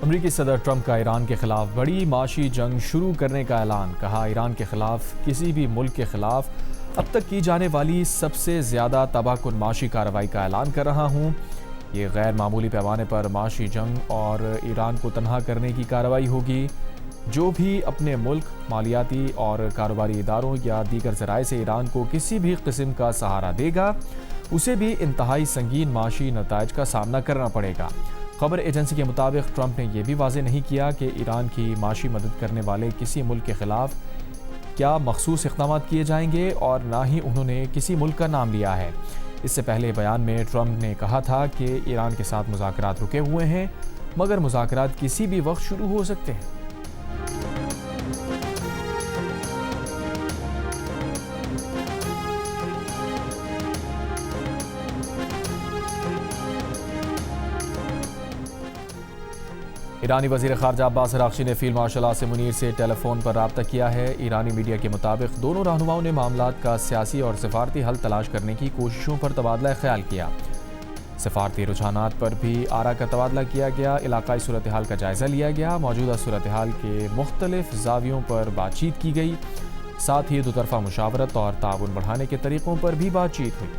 امریکی صدر ٹرمپ کا ایران کے خلاف بڑی معاشی جنگ شروع کرنے کا اعلان. کہا ایران کے خلاف کسی بھی ملک کے خلاف اب تک کی جانے والی سب سے زیادہ تباہ کن معاشی کارروائی کا اعلان کر رہا ہوں. یہ غیر معمولی پیمانے پر معاشی جنگ اور ایران کو تنہا کرنے کی کارروائی ہوگی. جو بھی اپنے ملک، مالیاتی اور کاروباری اداروں یا دیگر ذرائع سے ایران کو کسی بھی قسم کا سہارا دے گا اسے بھی انتہائی سنگین معاشی نتائج کا سامنا کرنا پڑے گا. خبر ایجنسی کے مطابق ٹرمپ نے یہ بھی واضح نہیں کیا کہ ایران کی معاشی مدد کرنے والے کسی ملک کے خلاف کیا مخصوص اقدامات کیے جائیں گے، اور نہ ہی انہوں نے کسی ملک کا نام لیا ہے. اس سے پہلے بیان میں ٹرمپ نے کہا تھا کہ ایران کے ساتھ مذاکرات رکے ہوئے ہیں مگر مذاکرات کسی بھی وقت شروع ہو سکتے ہیں. ایرانی وزیر خارجہ عباس عراقچی نے فیلڈ مارشل آصم منیر سے ٹیلی فون پر رابطہ کیا ہے. ایرانی میڈیا کے مطابق دونوں رہنماؤں نے معاملات کا سیاسی اور سفارتی حل تلاش کرنے کی کوششوں پر تبادلہ خیال کیا. سفارتی رجحانات پر بھی آراء کا تبادلہ کیا گیا. علاقائی صورتحال کا جائزہ لیا گیا. موجودہ صورتحال کے مختلف زاویوں پر بات چیت کی گئی. ساتھ ہی دو طرفہ مشاورت اور تعاون بڑھانے کے طریقوں پر بھی بات چیت ہوئی.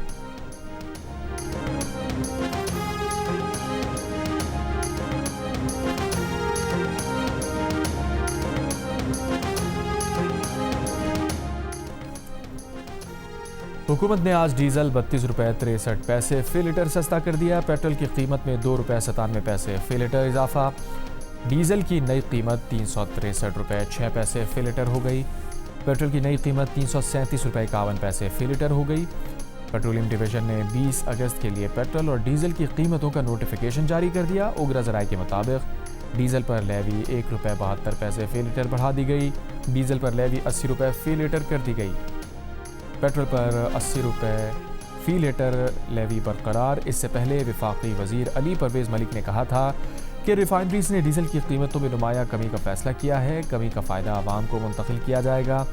حکومت نے آج ڈیزل 32 روپے 63 پیسے فی لیٹر سستا کر دیا. پیٹرول کی قیمت میں 2 روپے 97 پیسے فی لیٹر اضافہ. ڈیزل کی نئی قیمت 363 روپے 6 پیسے فی لیٹر ہو گئی. پیٹرول کی نئی قیمت 337 روپے 51 پیسے فی لیٹر ہو گئی. پیٹرولیم ڈویژن نے 20 اگست کے لیے پیٹرول اور ڈیزل کی قیمتوں کا نوٹیفیکیشن جاری کر دیا. اوگرا ذرائع کے مطابق ڈیزل پر لیوی 1 روپے 72 پیسے فی لیٹر بڑھا دی گئی. ڈیزل پر لیوی 80 روپے فی لیٹر کر دی گئی. پیٹرول پر 80 روپے فی لیٹر لیوی برقرار. اس سے پہلے وفاقی وزیر علی پرویز ملک نے کہا تھا کہ ریفائنریز نے ڈیزل کی قیمتوں میں نمایاں کمی کا فیصلہ کیا ہے. کمی کا فائدہ عوام کو منتقل کیا جائے گا،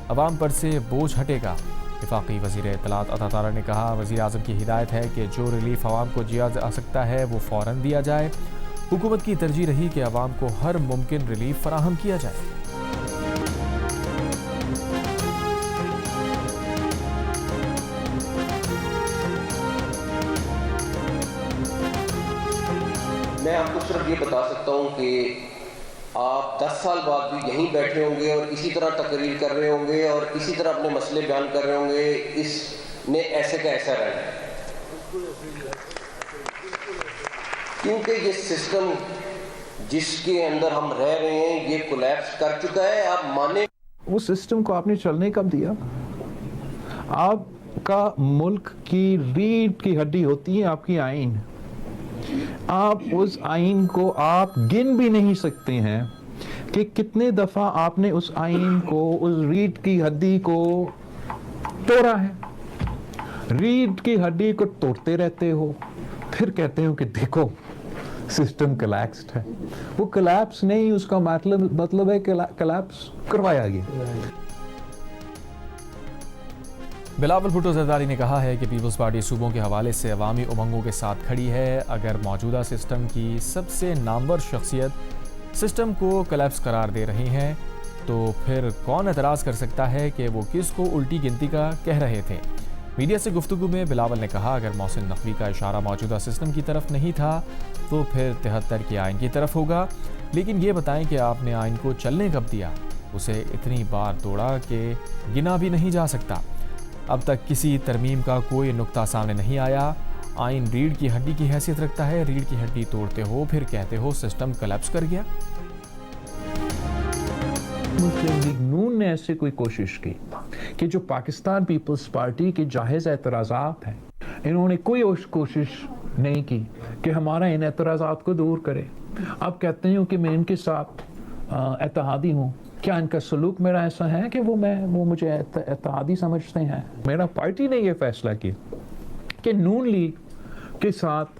عوام پر سے بوجھ ہٹے گا. وفاقی وزیر اطلاعات عطا تارا نے کہا وزیر اعظم کی ہدایت ہے کہ جو ریلیف عوام کو دیا جا سکتا ہے وہ فوراً دیا جائے. حکومت کی ترجیح رہی کہ عوام کو ہر ممکن ریلیف فراہم کیا جائے. میں آپ کو صرف یہ بتا سکتا ہوں کہ آپ 10 سال بعد بھی یہیں بیٹھے ہوں گے اور اسی طرح تقریر کر رہے ہوں گے اور اسی طرح اپنے مسئلے بیان کر رہے ہوں گے. اس نے ایسے کا ایسا رہنا ہے کیونکہ یہ سسٹم جس کے اندر ہم رہ رہے ہیں یہ کولیپس کر چکا ہے. آپ مانیں وہ سسٹم کو آپ نے چلنے کب دیا؟ آپ کا ملک کی ریڑھ کی ہڈی ہوتی ہے آپ کی آئین. آپ اس آئین کو آپ گن بھی نہیں سکتے ہیں کہ کتنے دفعہ آپ نے اس آئین کو، اس ریڑھ کی ہڈی کو توڑا ہے. ریڑھ کی ہڈی کو توڑتے رہتے ہو پھر کہتے ہو کہ دیکھو سسٹم کلیپسڈ ہے. وہ کلیپس نہیں، اس کا مطلب ہے کلیپس کروایا گیا. بلاول بھٹو زرداری نے کہا ہے کہ پیپلز پارٹی صوبوں کے حوالے سے عوامی امنگوں کے ساتھ کھڑی ہے. اگر موجودہ سسٹم کی سب سے نامور شخصیت سسٹم کو کلیپس قرار دے رہی ہیں تو پھر کون اعتراض کر سکتا ہے کہ وہ کس کو الٹی گنتی کا کہہ رہے تھے. میڈیا سے گفتگو میں بلاول نے کہا اگر محسن نقوی کا اشارہ موجودہ سسٹم کی طرف نہیں تھا تو پھر 73 کے آئین کی طرف ہوگا. لیکن یہ بتائیں کہ آپ نے آئین کو چلنے کب دیا؟ اسے اتنی بار توڑا کہ گنا بھی نہیں جا سکتا. اب تک کسی ترمیم کا کوئی نقطہ سامنے نہیں آیا. آئین ریڑھ کی ہڈی کی حیثیت رکھتا ہے. ریڑھ کی ہڈی توڑتے ہو پھر کہتے ہو سسٹم کلیپس کر گیا. مسلم لیگ نون نے ایسے کوئی کوشش کی کہ جو پاکستان پیپلز پارٹی کے جائز اعتراضات ہیں انہوں نے کوئی کوشش نہیں کی کہ ہمارا ان اعتراضات کو دور کرے. آپ کہتے ہیں کہ میں ان کے ساتھ اتحادی ہوں. کیا ان کا سلوک میرا ایسا ہے کہ وہ مجھے اتحادی سمجھتے ہیں؟ میرا پارٹی نے یہ فیصلہ کیا کہ نون لیگ کے ساتھ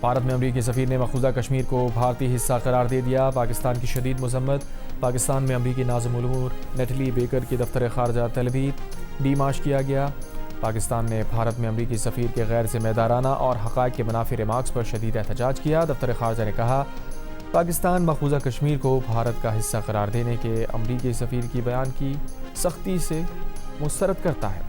بھارت میں امریکی سفیر نے مقبوضہ کشمیر کو بھارتی حصہ قرار دے دیا۔ پاکستان کی شدید مذمت۔ پاکستان میں امریکی ناظم الامور نیٹلی بیکر کی دفتر خارجہ طیل ابیب ڈی مارچ کیا گیا۔ پاکستان نے بھارت میں امریکی سفیر کے غیر ذمہ دارانہ اور حقائق کے منافی ریمارکس پر شدید احتجاج کیا۔ دفتر خارجہ نے کہا پاکستان مقبوضہ کشمیر کو بھارت کا حصہ قرار دینے کے امریکی سفیر کی بیان کی سختی سے مسترد کرتا ہے۔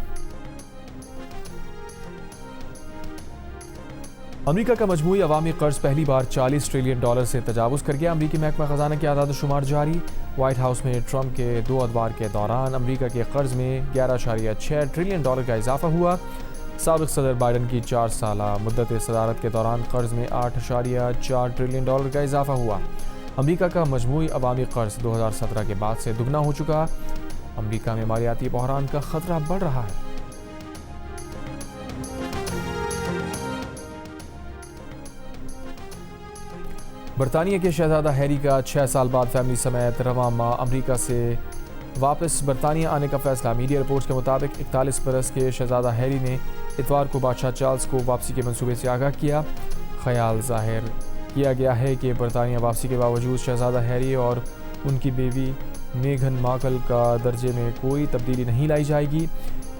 امریکہ کا مجموعی عوامی قرض پہلی بار $40 ٹریلین سے تجاوز کر گیا۔ امریکی محکمہ خزانہ کے اعداد و شمار جاری۔ وائٹ ہاؤس میں ٹرمپ کے 2 ادوار کے دوران امریکہ کے قرض میں $11.6 ٹریلین کا اضافہ ہوا۔ سابق صدر بائیڈن کی 4 سالہ مدت صدارت کے دوران قرض میں $8.4 ٹریلین کا اضافہ ہوا۔ امریکہ کا مجموعی عوامی قرض 2017 کے بعد سے دگنا ہو چکا۔ امریکہ میں مالیاتی بحران کا خطرہ بڑھ رہا ہے۔ برطانیہ کے شہزادہ ہیری کا 6 سال بعد فیملی سمیت رواں ماہ امریکہ سے واپس برطانیہ آنے کا فیصلہ۔ میڈیا رپورٹس کے مطابق 41 برس کے شہزادہ ہیری نے اتوار کو بادشاہ چارلس کو واپسی کے منصوبے سے آگاہ کیا۔ خیال ظاہر کیا گیا ہے کہ برطانیہ واپسی کے باوجود شہزادہ ہیری اور ان کی بیوی میگھن مارکل کا درجے میں کوئی تبدیلی نہیں لائی جائے گی۔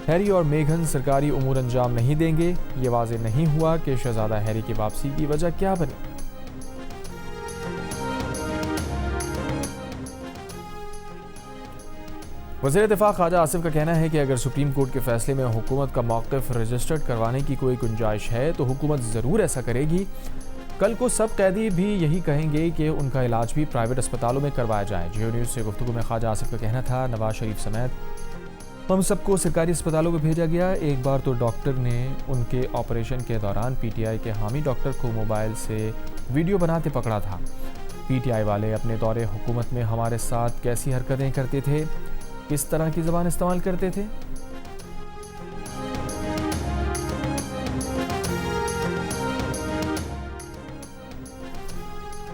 ہیری اور میگھن سرکاری امور انجام نہیں دیں گے۔ یہ واضح نہیں ہوا کہ شہزادہ ہیری کی واپسی کی وجہ کیا بنی۔ وزیر دفاع خواجہ آصف کا کہنا ہے کہ اگر سپریم کورٹ کے فیصلے میں حکومت کا موقف رجسٹرڈ کروانے کی کوئی گنجائش ہے تو حکومت ضرور ایسا کرے گی۔ کل کو سب قیدی بھی یہی کہیں گے کہ ان کا علاج بھی پرائیویٹ اسپتالوں میں کروایا جائے۔ جیو نیوز سے گفتگو میں خواجہ آصف کا کہنا تھا نواز شریف سمیت ہم سب کو سرکاری اسپتالوں میں بھیجا گیا۔ ایک بار تو ڈاکٹر نے ان کے آپریشن کے دوران پی ٹی آئی کے حامی ڈاکٹر کو موبائل سے ویڈیو بناتے پکڑا تھا۔ پی ٹی آئی والے اپنے دور حکومت میں ہمارے ساتھ کیسی حرکتیں کرتے تھے، کس طرح کی زبان استعمال کرتے تھے۔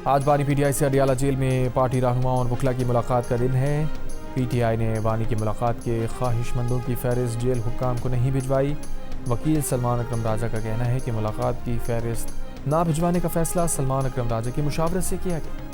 آج بانی پی ٹی آئی سے اڈیالہ جیل میں پارٹی رہنماؤں اور وکلاء کی ملاقات کا دن ہے۔ پی ٹی آئی نے بانی کی ملاقات کے خواہش مندوں کی فہرست جیل حکام کو نہیں بھجوائی۔ وکیل سلمان اکرم راجہ کا کہنا ہے کہ ملاقات کی فہرست نہ بھجوانے کا فیصلہ سلمان اکرم راجہ کی مشاورت سے کیا گیا۔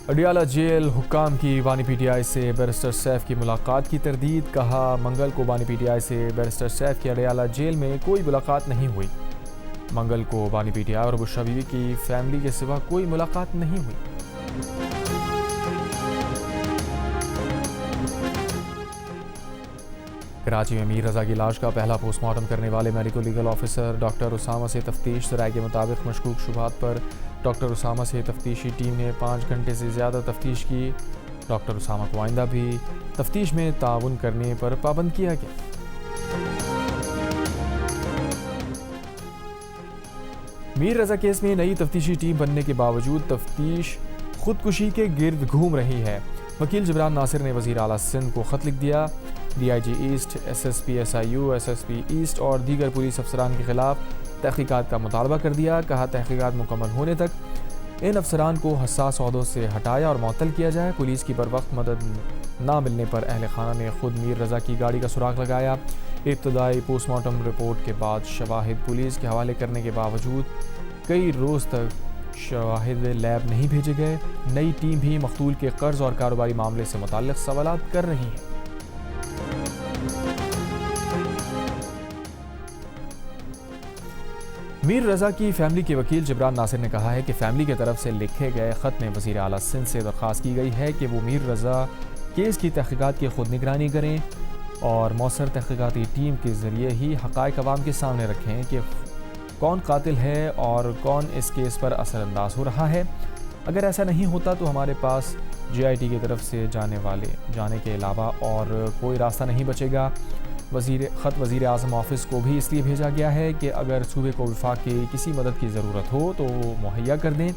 اڈیالہ جیل حکام کی بانی پی ٹی آئی سے بیرسٹر سیف کی ملاقات کی تردید۔ کہا منگل کو بانی پی ٹی آئی سے بیرسٹر سیف کی اڈیالہ جیل میں کوئی ملاقات نہیں ہوئی۔ منگل کو بانی پی ٹی آئی اور بشرا بیوی کی فیملی کے سوا کوئی ملاقات نہیں ہوئی۔ کراچی میں میر رضا کی لاش کا پہلا پوسٹ مارٹم کرنے والے medico legal officer doctor Osama سے تفتیش۔ ذرائع کے مطابق مشکوک شبہات پر ڈاکٹر اسامہ سے تفتیشی ٹیم نے 5 گھنٹے سے زیادہ تفتیش کی۔ ڈاکٹر اسامہ کو آئندہ بھی تفتیش میں تعاون کرنے پر پابند کیا گیا۔ میر رضا کیس میں نئی تفتیشی ٹیم بننے کے باوجود تفتیش خودکشی کے گرد گھوم رہی ہے۔ وکیل جبران ناصر نے وزیر اعلیٰ سندھ کو خط لکھ دیا۔ D I G east, S S P S I U, S S P east اور دیگر پولیس افسران کے خلاف تحقیقات کا مطالبہ کر دیا۔ کہا تحقیقات مکمل ہونے تک ان افسران کو حساس عہدوں سے ہٹایا اور معطل کیا جائے۔ پولیس کی بروقت مدد نہ ملنے پر اہل خانہ نے خود میر رضا کی گاڑی کا سراغ لگایا۔ ابتدائی پوسٹ مارٹم رپورٹ کے بعد شواہد پولیس کے حوالے کرنے کے باوجود کئی روز تک شواہد لیب نہیں بھیجے گئے۔ نئی ٹیم بھی مقتول کے قرض اور کاروباری معاملے سے متعلق سوالات کر رہی ہے۔ میر رضا کی فیملی کے وکیل جبران ناصر نے کہا ہے کہ فیملی کی طرف سے لکھے گئے خط میں وزیر اعلیٰ سندھ سے درخواست کی گئی ہے کہ وہ میر رضا کیس کی تحقیقات کی خود نگرانی کریں اور مؤثر تحقیقاتی ٹیم کے ذریعے ہی حقائق عوام کے سامنے رکھیں کہ کون قاتل ہے اور کون اس کیس پر اثر انداز ہو رہا ہے۔ اگر ایسا نہیں ہوتا تو ہمارے پاس جے آئی ٹی کی طرف سے جانے کے علاوہ اور کوئی راستہ نہیں بچے گا۔ خط وزیر اعظم آفس کو بھی اس لیے بھیجا گیا ہے کہ اگر صوبے کو وفاق کی کسی مدد کی ضرورت ہو تو وہ مہیا کر دیں۔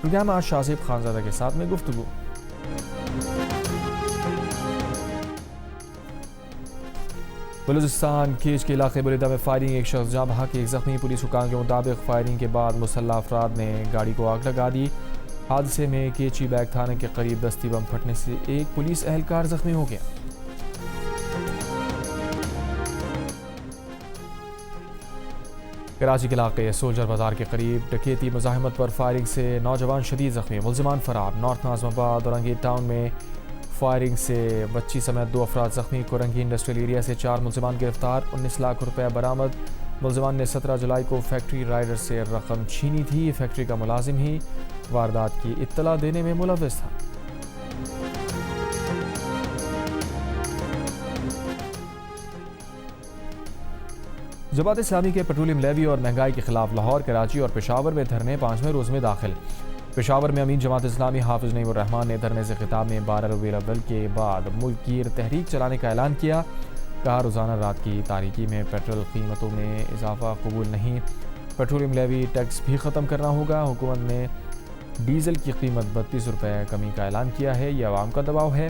پروگرام آج شاہزیب خانزادہ کے ساتھ میں گفتگو۔ بلوچستان کیچ کے علاقے بریدہ میں فائرنگ، ایک شخص جاں بحق، ایک زخمی۔ پولیس حکام کے مطابق فائرنگ کے بعد مسلح افراد نے گاڑی کو آگ لگا دی۔ حادثے میں کیچی بیگ تھانے کے قریب دستی بم پھٹنے سے ایک پولیس اہلکار زخمی ہو گیا۔ کراچی کے علاقے سولجر بازار کے قریب ڈکیتی مزاحمت پر فائرنگ سے نوجوان شدید زخمی، ملزمان فرار۔ نارتھ ناظم آباد اورنگی ٹاؤن میں فائرنگ سے بچی سمیت 2 افراد زخمی۔ کورنگی انڈسٹریل ایریا سے 4 ملزمان گرفتار، 19 لاکھ روپے برآمد۔ ملزمان نے 17 جولائی کو فیکٹری رائڈر سے رقم چھینی تھی۔ فیکٹری کا ملازم ہی واردات کی اطلاع دینے میں ملوث تھا۔ جماعت اسلامی کے پیٹرولیم لیوی اور مہنگائی کے خلاف لاہور، کراچی اور پشاور میں دھرنے 5ویں روز میں داخل۔ پشاور میں امین جماعت اسلامی حافظ نعیم الرحمان نے دھرنے سے خطاب میں 12 ربیع الاول کے بعد ملک گیر تحریک چلانے کا اعلان کیا۔ کہا روزانہ رات کی تاریکی میں پیٹرول قیمتوں میں اضافہ قبول نہیں، پیٹرولیم لیوی ٹیکس بھی ختم کرنا ہوگا۔ حکومت نے ڈیزل کی قیمت 32 روپے کمی کا اعلان کیا ہے، یہ عوام کا دباؤ ہے۔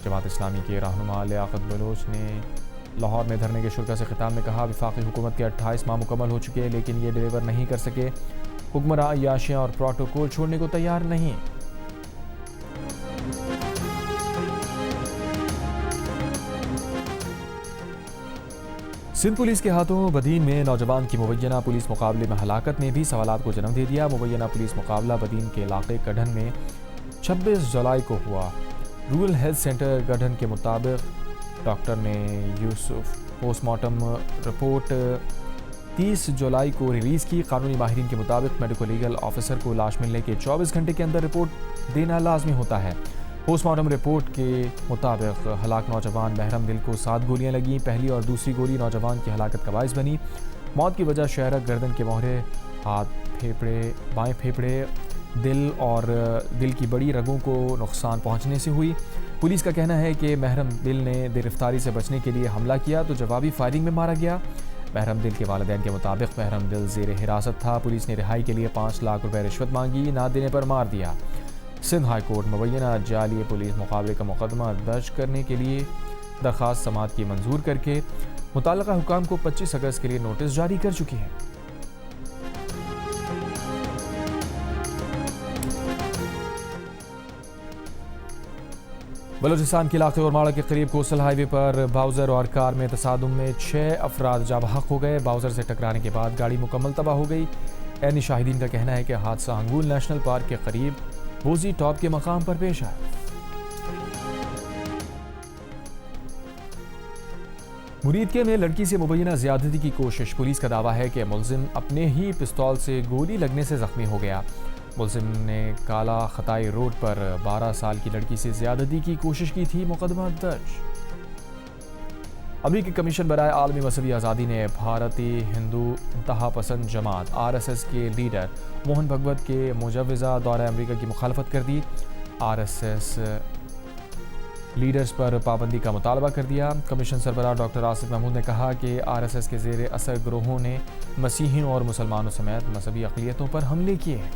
جماعت اسلامی کے رہنما لیاقت بلوچ نے لاہور میں دھرنے کے شرکا سے خطاب میں کہا وفاقی حکومت کے 28 ماہ مکمل ہو چکے لیکن یہ ڈیلیور نہیں کر سکے، حکمراں عیاشیاں اور پروٹوکول چھوڑنے کو تیار نہیں۔ سندھ پولیس کے ہاتھوں بدین میں نوجوان کی مبینہ پولیس مقابلے میں ہلاکت نے بھی سوالات کو جنم دے دیا۔ مبینہ پولیس مقابلہ بدین کے علاقے گڑھن میں 26 جولائی کو ہوا۔ رورل ہیلتھ سینٹر گڑھن کے مطابق ڈاکٹر نے یوسف پوسٹ مارٹم رپورٹ 30 جولائی کو ریلیز کی۔ قانونی ماہرین کے مطابق میڈیکو لیگل آفیسر کو لاش ملنے کے 24 گھنٹے کے اندر رپورٹ دینا لازمی ہوتا ہے۔ پوسٹ مارٹم رپورٹ کے مطابق ہلاک نوجوان محرم دل کو 7 گولیاں لگیں، پہلی اور دوسری گولی نوجوان کی ہلاکت کا باعث بنی۔ موت کی وجہ شہرک گردن کے موہرے، ہاتھ، پھیپھڑے، بائیں پھیپھڑے، دل اور دل کی بڑی رگوں کو نقصان پہنچنے سے ہوئی۔ پولیس کا کہنا ہے کہ محرم دل نے گرفتاری سے بچنے کے لیے حملہ کیا تو جوابی فائرنگ میں مارا گیا۔ محرم دل کے والدین کے مطابق محرم دل زیر حراست تھا، پولیس نے رہائی کے لیے 5 لاکھ روپے رشوت مانگی، نہ دینے پر مار دیا۔ سندھ ہائی کورٹ مبینہ جعلی پولیس مقابلے کا مقدمہ درج کرنے کے لیے درخواست سماعت کی منظور کر کے متعلقہ حکام کو 25 اگست کے لیے نوٹس جاری کر چکی ہے۔ بلوچستان کے علاقے اورماڑہ کے قریب کوسٹل ہائی وے پر باؤزر اور کار میں تصادم میں 6 افراد جاں بحق ہو گئے۔ باؤزر سے ٹکرانے کے بعد گاڑی مکمل تباہ ہو گئی۔ عینی شاہدین کا کہنا ہے کہ حادثہ ہنگول نیشنل پارک کے قریب بوزی ٹاپ کے مقام پر پیش آیا۔ مریدکے میں لڑکی سے مبینہ زیادتی کی کوشش، پولیس کا دعویٰ ہے کہ ملزم اپنے ہی پستول سے گولی لگنے سے زخمی ہو گیا۔ ملزم نے کالا خطائی روڈ پر 12 سال کی لڑکی سے زیادتی کی کوشش کی تھی، مقدمہ درج۔ امریکی کمیشن برائے عالمی مذہبی آزادی نے بھارتی ہندو انتہا پسند جماعت RSS کے لیڈر موہن بھگوت کے مجوزہ دورہ امریکہ کی مخالفت کر دی۔ RSS لیڈرز پر پابندی کا مطالبہ کر دیا۔ کمیشن سربراہ ڈاکٹر آصف محمود نے کہا کہ RSS کے زیر اثر گروہوں نے مسیحیوں اور مسلمانوں سمیت مذہبی اقلیتوں پر حملے کیے ہیں۔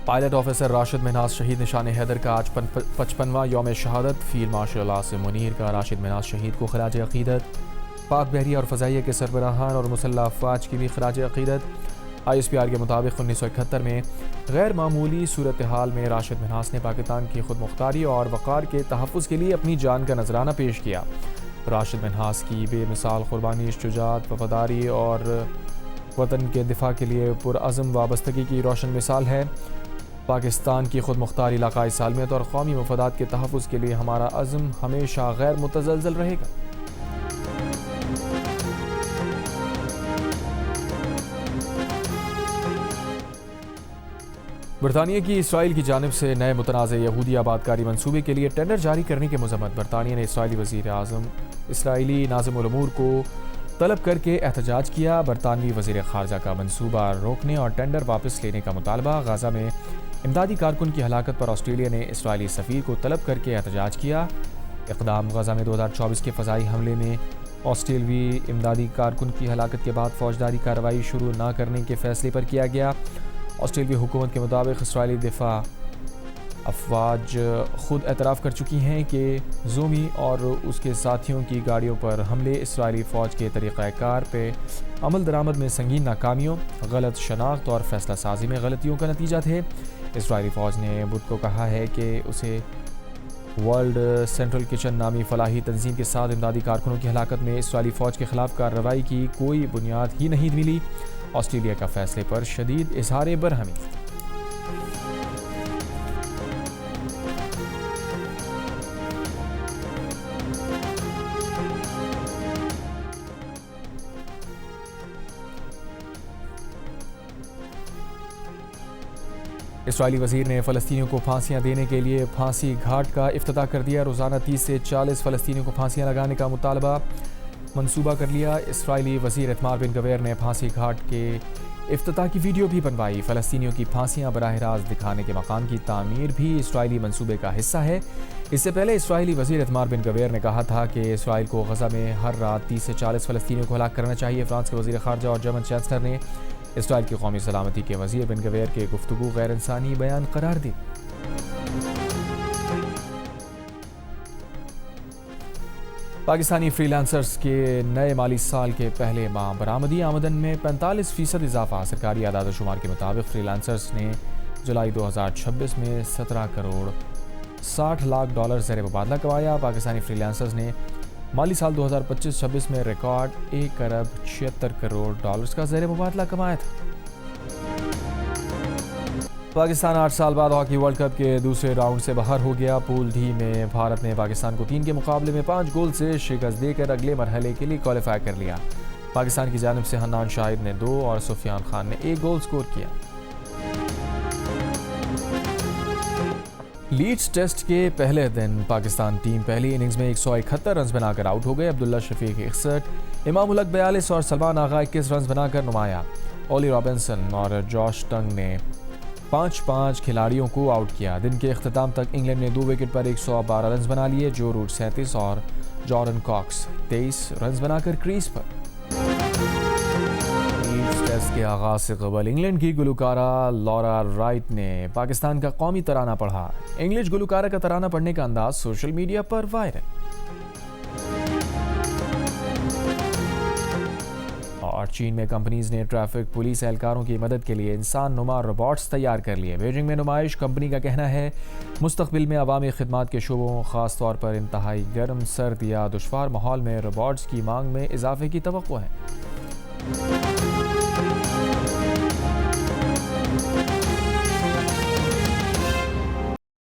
پائلٹ آفیسر راشد منہاس شہید نشان حیدر کا آج 55واں یوم شہادت۔ فیلڈ مارشل عاصم منیر کا راشد منہاس شہید کو خراج عقیدت۔ پاک بحریہ اور فضائیہ کے سربراہان اور مسلح افواج کی بھی خراج عقیدت۔ ISPR کے مطابق 1971 میں غیر معمولی صورتحال میں راشد منہاس نے پاکستان کی خود مختاری اور وقار کے تحفظ کے لیے اپنی جان کا نذرانہ پیش کیا۔ راشد منہاس کی بے مثال قربانی، شجاعت، وفاداری اور وطن کے دفاع کے لیے پرعزم وابستگی کی روشن مثال ہے۔ پاکستان کی خود مختاری، علاقائی سالمیت اور قومی مفادات کے تحفظ کے لیے ہمارا عزم ہمیشہ غیر متزلزل رہے گا۔ برطانیہ کی اسرائیل کی جانب سے نئے متنازع یہودی آباد کاری منصوبے کے لیے ٹینڈر جاری کرنے کی مذمت۔ برطانیہ نے اسرائیلی وزیر اعظم اسرائیلی ناظم الامور کو طلب کر کے احتجاج کیا۔ برطانوی وزیر خارجہ کا منصوبہ روکنے اور ٹینڈر واپس لینے کا مطالبہ۔ غزہ میں امدادی کارکن کی ہلاکت پر آسٹریلیا نے اسرائیلی سفیر کو طلب کر کے احتجاج کیا۔ اقدام غزہ میں 2024 کے فضائی حملے میں آسٹریلوی امدادی کارکن کی ہلاکت کے بعد فوجداری کارروائی شروع نہ کرنے کے فیصلے پر کیا گیا۔ آسٹریلوی حکومت کے مطابق اسرائیلی دفاع افواج خود اعتراف کر چکی ہیں کہ زومی اور اس کے ساتھیوں کی گاڑیوں پر حملے اسرائیلی فوج کے طریقہ کار پہ عمل درآمد میں سنگین ناکامیوں، غلط شناخت اور فیصلہ سازی میں غلطیوں کا نتیجہ تھے۔ اسرائیلی فوج نے بدھ کو کہا ہے کہ اسے ورلڈ سینٹرل کچن نامی فلاحی تنظیم کے ساتھ امدادی کارکنوں کی ہلاکت میں اسرائیلی فوج کے خلاف کارروائی کی کوئی بنیاد ہی نہیں ملی، آسٹریلیا کا فیصلے پر شدید اظہار برہمی۔ اسرائیلی وزیر نے فلسطینیوں کو پھانسیاں دینے کے لیے پھانسی گھاٹ کا افتتاح کر دیا۔ روزانہ 30 سے 40 فلسطینیوں کو پھانسیاں لگانے کا مطالبہ منصوبہ کر لیا۔ اسرائیلی وزیر ایتمار بن گویر نے پھانسی گھاٹ کے افتتاح کی ویڈیو بھی بنوائی۔ فلسطینیوں کی پھانسیاں براہ راست دکھانے کے مقام کی تعمیر بھی اسرائیلی منصوبے کا حصہ ہے۔ اس سے پہلے اسرائیلی وزیر ایتمار بن گویر نے کہا تھا کہ اسرائیل کو غزہ میں ہر رات 30 سے 40 فلسطینیوں کو ہلاک کرنا چاہیے۔ فرانس کے وزیر خارجہ اور جرمن چانسلر نے اسرائیل کی قومی سلامتی کے وزیر بن گویر کے گفتگو غیر انسانی بیان قرار دی۔ پاکستانی فری لانسرز کے نئے مالی سال کے پہلے ماہ برآمدی آمدن میں 45% اضافہ۔ سرکاری اعداد و شمار کے مطابق فری لانسرز نے جولائی 2026 میں 17 کروڑ 60 لاکھ ڈالر زیر مبادلہ کمایا۔ پاکستانی فری لانسرز نے مالی سال 2025-26 میں ریکارڈ 1 ارب 76 کروڑ ڈالرز کا زیر مبادلہ کمایا تھا۔ پاکستان 8 سال بعد ہاکی ورلڈ کپ کے دوسرے راؤنڈ سے باہر ہو گیا۔ پول ڈی میں بھارت نے پاکستان کو 3 کے مقابلے میں 5 گول سے شکست دے کر اگلے مرحلے کے لیے کوالیفائی کر لیا۔ پاکستان کی جانب سے حنان شاہد نے 2 اور سفیان خان نے 1 گول سکور کیا۔ لیڈز ٹیسٹ کے پہلے دن پاکستان ٹیم پہلی اننگز میں 171 رنز بنا کر آؤٹ ہو گئے۔ عبداللہ شفیق 61، امام الحق 42 اور سلمان آغا 21 رنز بنا کر نمایاں۔ اولی رابنسن اور جوش ٹنگ نے 5 کھلاڑیوں کو آؤٹ کیا۔ دن کے اختتام تک انگلینڈ نے 2 وکٹ پر 112 رنز بنا لیے۔ جو روٹ 37 اور جارڈن کاکس 23 رنز بنا کر کریز پر۔ ٹیسٹ کے آغاز سے قبل انگلینڈ کی گلوکارہ لورا رائٹ نے پاکستان کا قومی ترانہ پڑھا۔ انگلش گلوکارہ کا ترانہ پڑھنے کا انداز سوشل میڈیا پر وائرل۔ اور چین میں کمپنیز نے ٹریفک پولیس اہلکاروں کی مدد کے لیے انسان نما روبوٹس تیار کر لیے۔ بیجنگ میں نمائش کمپنی کا کہنا ہے مستقبل میں عوامی خدمات کے شعبوں، خاص طور پر انتہائی گرم، سرد یا دشوار ماحول میں روبوٹس کی مانگ میں اضافے کی توقع ہے۔